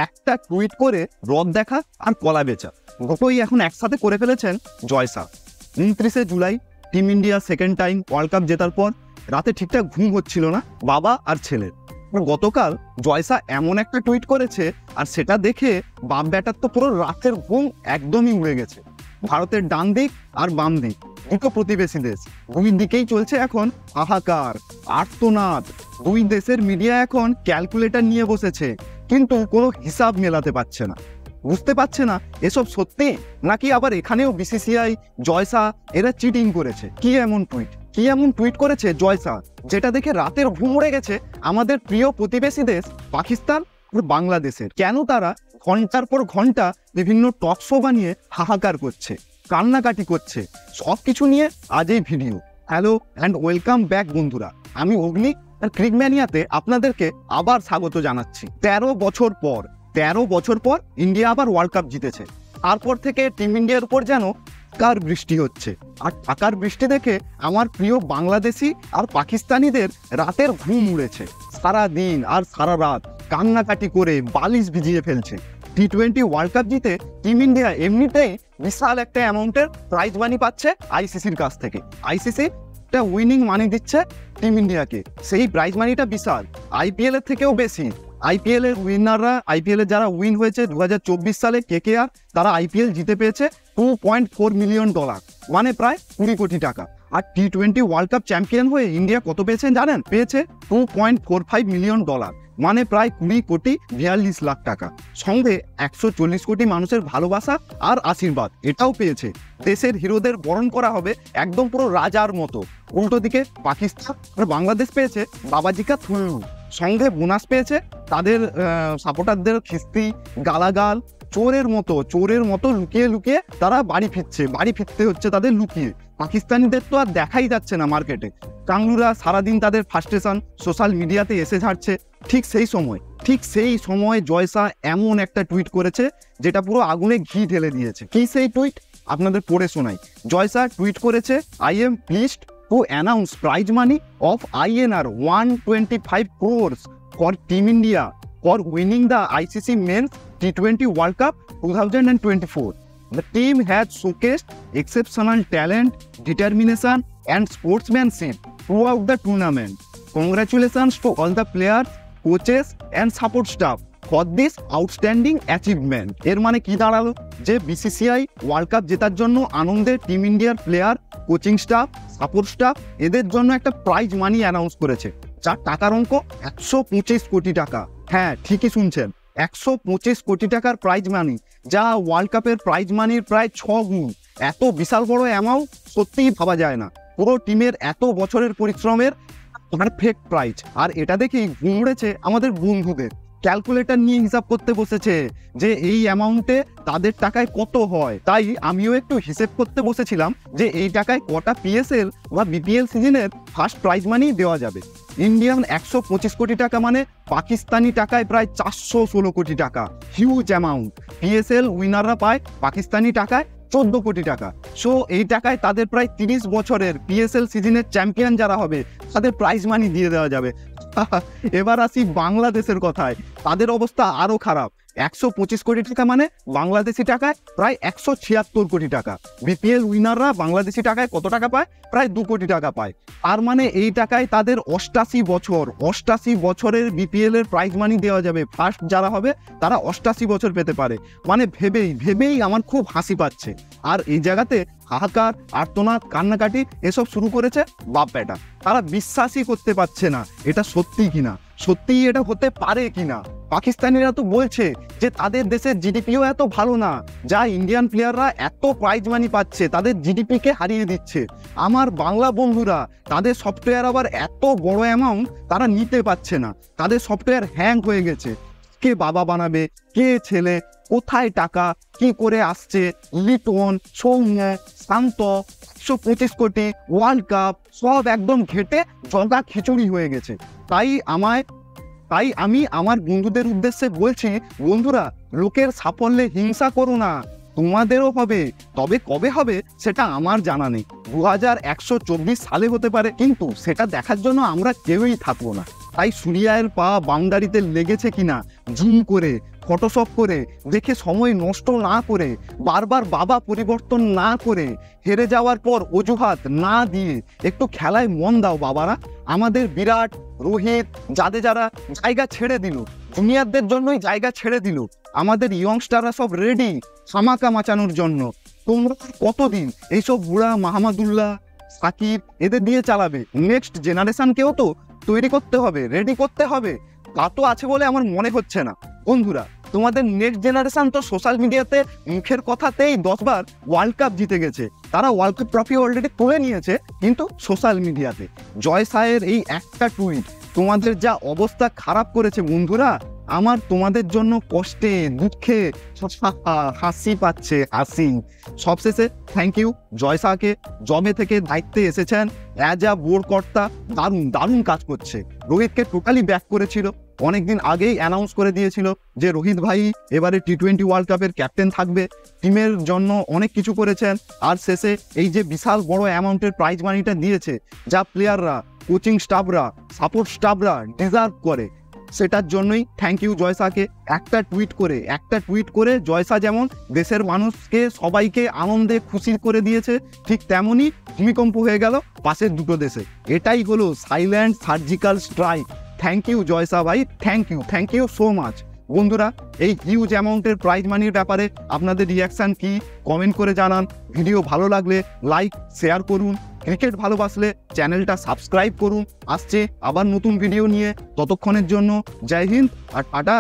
একটা টুইট করে রদ দেখা আর কলা বেচা দুটোই এখন একসাথে করে ফেলেছেন জয়সা। 29শে July team India second time world cup জেতার পর রাতে ঠিকঠাক ঘুম হচ্ছিল না বাবা আর ছেলের। গতকাল জয়সা এমন একটা টুইট করেছে আর সেটা দেখে বাপ ব্যাটার তো পুরো রাতের ঘুম একদমই উড়ে গেছে। ভারতের ডান দিক আর বাম দিক দুটো প্রতিবেশী দেশ, দুই দিকেই চলছে এখন হাহাকার, আর্তনাদ। দুই দেশের মিডিয়া এখন ক্যালকুলেটর নিয়ে বসেছে, কিন্তু কোনো হিসাব মেলাতে পারছে না, বুঝতে পারছে না এসব সত্যি নাকি আবার এখানেও বিসিসিআই জয়সা এরা চিটিং করেছে। কি এমন টুইট করেছে জয়সা যেটা দেখে রাতের ঘুম উড়ে গেছে আমাদের প্রিয় প্রতিবেশী দেশ পাকিস্তান আর বাংলাদেশের। কেন তারা ঘন্টার পর ঘন্টা বিভিন্ন টক শো বানিয়ে হাহাকার করছে, কান্নাকাটি করছে, সব কিছু নিয়ে আজ এই video. Hello and welcome back বন্ধুরা, আমি অগ্নি আর ক্রিকম্যানিয়াতে আপনাদেরকে আবার স্বাগত জানাচ্ছি। 13 বছর পর ইন্ডিয়া আবার ওয়ার্ল্ড কাপ জিতেছে। তারপর থেকে টিম ইন্ডিয়ার উপর যেন টাকার বৃষ্টি হচ্ছে, আর টাকার বৃষ্টি দেখে আমার প্রিয় বাংলাদেশি আর পাকিস্তানিদের রাতের ঘুম উড়েছে। সারা দিন আর সারা রাত কান্নাকাটি করে বালিশ ভিজিয়ে ফেলছে। টি20 ওয়ার্ল্ড কাপ জিতে টিম ইন্ডিয়া এমনিতেই বিশাল একটা অ্যামাউন্টের প্রাইজ মানি পাচ্ছে আইসিসির কাছ থেকে। আইসিসি একটা উইনিং মানি দিচ্ছে টিম ইন্ডিয়াকে, সেই প্রাইজ মানিটা বিশাল, আইপিএল এর থেকেও বেশি। আইপিএল এর উইনাররা, আইপিএল এর যারা উইন হয়েছে 2024 সালে কেকেআর, তারা আইপিএল জিতে পেয়েছে $2.4 মিলিয়ন, মানে প্রায় 20 কোটি টাকা। আর টি20 ওয়ার্ল্ড কাপ চ্যাম্পিয়ন হয়ে ইন্ডিয়া কত পেয়েছেন জানেন? পেয়েছে $2.45 মিলিয়ন, মানে প্রায় 20 কোটি 42 লাখ টাকা। সঙ্গে 140 কোটি মানুষের ভালোবাসা আর আশীর্বাদ এটাও পেয়েছে। দেশের হিরোদের বরণ করা হবে একদম পুরো রাজার মতো। উল্টো দিকে পাকিস্তান আর বাংলাদেশ পেয়েছে বাবাজি কা থুল্লু। সঙ্গে বোনাস পেয়েছে তাদের সাপোর্টারদের খিস্তি, গালাগাল, চোরের মতো লুকিয়ে লুকিয়ে তারা বাড়ি ফিরতে হচ্ছে তাদের লুকিয়ে। পাকিস্তানিদের তো আর দেখাই যাচ্ছে না মার্কেটে, কাংলুরা সারাদিন তাদের ফ্রাস্ট্রেশন সোশ্যাল মিডিয়াতে এসে ছাড়ছে। ঠিক সেই সময় জয়সা এমন একটা টুইট করেছে যেটা পুরো আগুনে ঘি ঢেলে দিয়েছে। কি সেই টুইট আপনাদের পড়ে শোনাই। জয়সা টুইট করেছে, I am pleased to announce prize money of INR 125 crores for Team India for winning the ICC Men's T20 World Cup 2024. The team has showcased exceptional talent, determination and sportsmanship throughout the tournament. Congratulations to all the players, coaches and support staff for this outstanding achievement. এর মানে কি দাঁড়ালো? যে BCCI world cup জেতার জন্য আনন্দে team ইন্ডিয়ার player, coaching staff, support staff এদের জন্য একটা প্রাইজ মানি অ্যানাউন্স করেছে, যার টাকার অঙ্ক 125 কোটি টাকা। হ্যাঁ, ঠিকই শুনছেন, 125 কোটি টাকার প্রাইজ মানি, যা ওয়ার্ল্ড কাপের প্রাইজ মানির প্রায় 6 গুণ। এত বিশাল বড় অ্যামাউন্ট সত্যিই ভাবা যায় না। পুরো টিমের এত বছরের পরিশ্রমের পারফেক্ট প্রাইজ। আর এটা দেখেই ঘুম উড়েছে আমাদের বন্ধুদের। ক্যালকুলেটর নিয়ে হিসাব করতে বসেছে যে এই অ্যামাউন্টে তাদের টাকায় কত হয়। তাই আমিও একটু হিসেব করতে বসেছিলাম যে এই টাকায় কটা পিএসএল বা বিপিএল সিজনের ফার্স্ট প্রাইজ মানি দেওয়া যাবে। ইন্ডিয়ান 125 কোটি টাকা, মানে পাকিস্তানি টাকায় প্রায় 416 কোটি টাকা, হিউজ অ্যামাউন্ট। পিএসএল উইনাররা পায় পাকিস্তানি টাকায় 14 কোটি টাকা। সো এই টাকায় তাদের প্রায় 30 বছরের পিএসএল সিজনের চ্যাম্পিয়ন যারা হবে তাদের প্রাইজ মানি দিয়ে দেওয়া যাবে। এবার আসি বাংলাদেশের কথায়, তাদের অবস্থা আরো খারাপ। 125 কোটি টাকা মানে বাংলাদেশি টাকায় প্রায় 176 কোটি টাকা। বিপিএল উইনাররা বাংলাদেশি টাকায় কত টাকা পায়? প্রায় 2 কোটি টাকা পায়। আর মানে এই টাকায় তাদের 88 বছরের বিপিএল এর প্রাইজ মানি দেওয়া যাবে। ফার্স্ট যারা হবে তারা 88 বছর পেতে পারে। মানে ভেবেই আমার খুব হাসি পাচ্ছে। আর এই জায়গাতে হাহাকার, আর্তনাদ, কান্নাকাটি এসব শুরু করেছে বাপ বেটা। তারা বিশ্বাসই করতে পারছে না এটা সত্যি কিনা, সত্যিই এটা হতে পারে কিনা। পাকিস্তানিরা তো বলছে যে তাদের দেশের জিডিপিও এত ভালো না, যা ইন্ডিয়ান প্লেয়াররা এত প্রাইজ মানি পাচ্ছে তাদের জিডিপিকে হারিয়ে দিচ্ছে। আমার বাংলা বন্ধুরা, তাদের সফটওয়্যার আবার এত বড় অ্যামাউন্ট তারা নিতে পারছে না, তাদের সফটওয়্যার হ্যাং হয়ে গেছে। কে বাবা বানাবে, কে ছেলে, কোথায় টাকা, কি করে আসছে? লিটন, সৌম্য, শান্ত, 125 কোটি, ওয়ার্ল্ড কাপ সব একদম ঘেটে জগা খিচুড়ি হয়ে গেছে। তাই আমি আমার বন্ধুদের উদ্দেশ্যে বলছি, বন্ধুরা, লোকের সাফল্যে হিংসা করো না, তোমাদেরও হবে। তবে কবে হবে সেটা আমার জানা নেই। 2124 সালে হতে পারে, কিন্তু সেটা দেখার জন্য আমরা কেউই থাকবো না। তাই সুরিয়ার পা বাউন্ডারিতে লেগেছে কিনা জুম করে ফটোশপ করে দেখে সময় নষ্ট না করে বারবার বাবা পরিবর্তন না করে হেরে যাওয়ার পর অজুহাত না দিয়ে একটু খেলায় মন দাও বাবারা। আমাদের বিরাট, রোহিত, জাদেজারা জায়গা ছেড়ে দিল, জুনিয়রদের জন্যই জায়গা ছেড়ে দিল। আমাদের ইয়ংস্টাররা সব রেডি সামাকা মাচানোর জন্য। তোমরা কতদিন এইসব বুড়া মাহমুদুল্লাহ, সাকিব এদের দিয়ে চালাবে? নেক্সট জেনারেশনকেও তো তৈরি করতে হবে, রেডি করতে হবে। তা তো আছে বলে আমার মনে হচ্ছে না। বন্ধুরা, তোমাদের নেক্সট জেনারেশন তো সোশ্যাল মিডিয়াতে মুখের কথাতেই 10 বার ওয়ার্ল্ড কাপ জিতে গেছে, তারা ওয়ার্ল্ড কাপ ট্রফি অলরেডি তুলে নিয়েছে, কিন্তু সোশ্যাল মিডিয়াতে জয় শাহের এই একটা টুইট তোমাদের যা অবস্থা খারাপ করেছে বন্ধুরা। আমার তোমাদের জন্য কষ্টে দুঃখে হাসি পাচ্ছে, হাসি। সবশেষে থ্যাংক ইউ জয় শাহকে, জবে থেকে দায়িত্বে এসেছেন অ্যাজ আ বোর্ড কর্তা, দারুণ দারুণ কাজ করছে। রোহিতকে টোটালি ব্যাক করেছিল, অনেকদিন আগেই অ্যানাউন্স করে দিয়েছিল যে রোহিত ভাই এবারে T20 ওয়ার্ল্ড কাপের ক্যাপ্টেন থাকবে। টিমের জন্য অনেক কিছু করেছেন, আর শেষে এই যে বিশাল বড় অ্যামাউন্টের প্রাইজ মানিটা দিয়েছে, যা প্লেয়াররা, কোচিং স্টাফরা, সাপোর্ট স্টাফরা ডিজার্ভ করে, সেটার জন্যই থ্যাংক ইউ জয় শাহকে। একটা টুইট করে জয় শাহ যেমন দেশের মানুষকে সবাইকে আনন্দে খুশি করে দিয়েছে, ঠিক তেমনই ভূমিকম্প হয়ে গেল পাশের দুটো দেশে। এটাই হলো silent surgical strike. Thank you Jay Shah ভাই, থ্যাংক ইউ সো মাচ। বন্ধুরা, এই হিউজ অ্যামাউন্টের প্রাইজ মানির ব্যাপারে আপনাদের রিয়াকশান কি কমেন্ট করে জানান। ভিডিও ভালো লাগলে লাইক শেয়ার করুন, ক্রিকেট ভালোবাসলে চ্যানেলটা সাবস্ক্রাইব করুন। আসছে আবার নতুন ভিডিও নিয়ে, ততক্ষণের জন্য জয় হিন্দ আর টাটা।